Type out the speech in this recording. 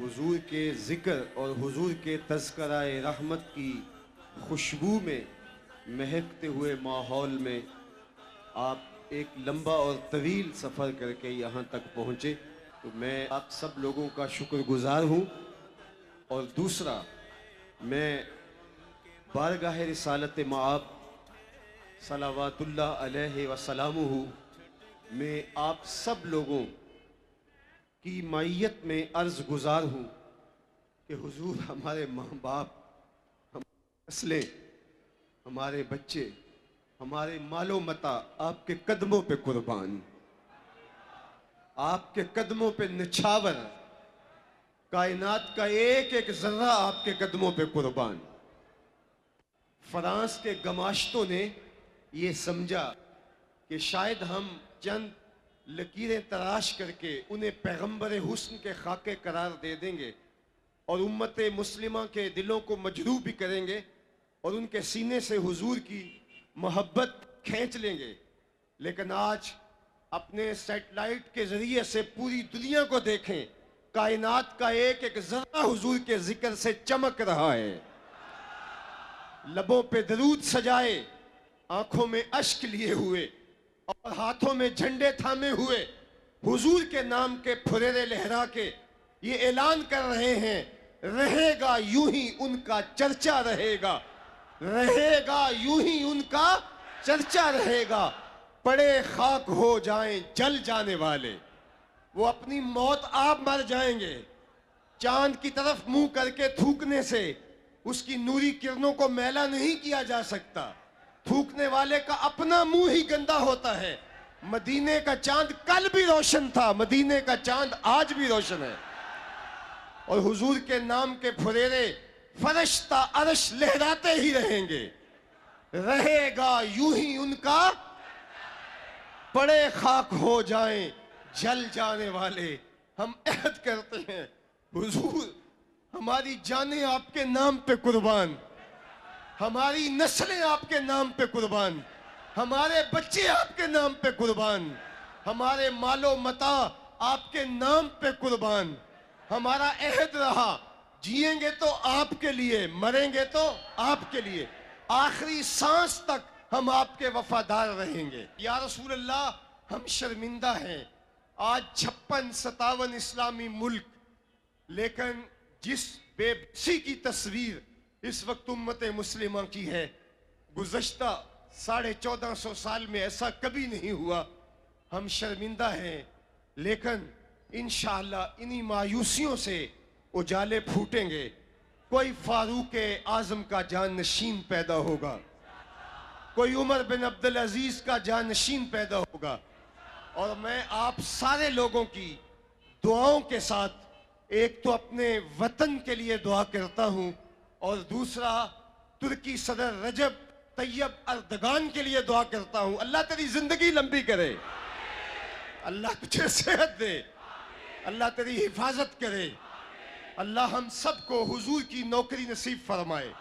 हुजूर के ज़िक्र और हुजूर के तज़किराए रहमत की खुशबू में महकते हुए माहौल में आप एक लंबा और तवील सफ़र करके यहाँ तक पहुँचे, तो मैं आप सब लोगों का शुक्रगुज़ार हूँ। और दूसरा, मैं बारगाह रिसालत मआब सलावतुल्लाह अलैहि व सलामुहु में आप सब लोगों की मैयत में अर्ज़ गुज़ार हूँ कि हुजूर हमारे माँ बाप, हमारी नस्लें, हमारे बच्चे, हमारे मालो मता आपके कदमों पे कुर्बान, आपके कदमों पे निछावर, कायनात का एक एक ज़र्रा आपके कदमों पे कुर्बान। फ्रांस के गमाश्तों ने ये समझा कि शायद हम चंद लकीरें तराश करके उन्हें पैगंबर हुस्न के खाके करार दे देंगे और उम्मत मुस्लिमा के दिलों को मजरूह भी करेंगे और उनके सीने से हुजूर की मोहब्बत खींच लेंगे। लेकिन आज अपने सैटेलाइट के जरिए से पूरी दुनिया को देखें, कायनात का एक एक जर्रा हुजूर के जिक्र से चमक रहा है। लबों पे दरूद सजाए, आंखों में अश्क लिए हुए और हाथों में झंडे थामे हुए हुजूर के नाम के फुरेरे लहरा के ये ऐलान कर रहे हैं, रहेगा यूं ही उनका चर्चा रहेगा, रहेगा यूं ही उनका चर्चा रहेगा। पड़े खाक हो जाएं जल जाने वाले, वो अपनी मौत आप मर जाएंगे। चांद की तरफ मुंह करके थूकने से उसकी नूरी किरणों को मैला नहीं किया जा सकता। थूकने वाले का अपना मुंह ही गंदा होता है। मदीने का चांद कल भी रोशन था, मदीने का चांद आज भी रोशन है। और हुजूर के नाम के फुरेरे फरिश्ता अर्श लहराते ही रहेंगे, रहेगा यूं ही उनका, पड़े खाक हो जाएं जल जाने वाले। हम अहद करते हैं हुजूर हमारी जानें आपके नाम पे कुर्बान, हमारी नस्लें आपके नाम पे कुर्बान, हमारे बच्चे आपके नाम पे कुर्बान, हमारे मालो मता आपके नाम पे कुर्बान। हमारा अहद रहा, जिएंगे तो आपके लिए, मरेंगे तो आपके लिए, आखिरी सांस तक हम आपके वफादार रहेंगे। या रसूल अल्लाह, हम शर्मिंदा हैं आज 56-57 इस्लामी मुल्क, लेकिन जिस बेबसी की तस्वीर इस वक्त उम्मत मुस्लिमा की है, गुज़श्ता 1450 साल में ऐसा कभी नहीं हुआ। हम शर्मिंदा हैं, लेकिन इंशाअल्लाह इन्हीं मायूसियों से उजाले फूटेंगे। कोई फारूक आज़म का जानशीन पैदा होगा, कोई उमर बिन अब्दुल अजीज का जानशीन पैदा होगा। और मैं आप सारे लोगों की दुआओं के साथ एक तो अपने वतन के लिए दुआ करता हूं और दूसरा तुर्की सदर रजब तैयब अर्दगान के लिए दुआ करता हूं। अल्लाह तेरी जिंदगी लंबी करे, अल्लाह तुझे सेहत दे, अल्लाह तेरी हिफाजत करे, अल्लाह हम सबको हुजूर की नौकरी नसीब फरमाए।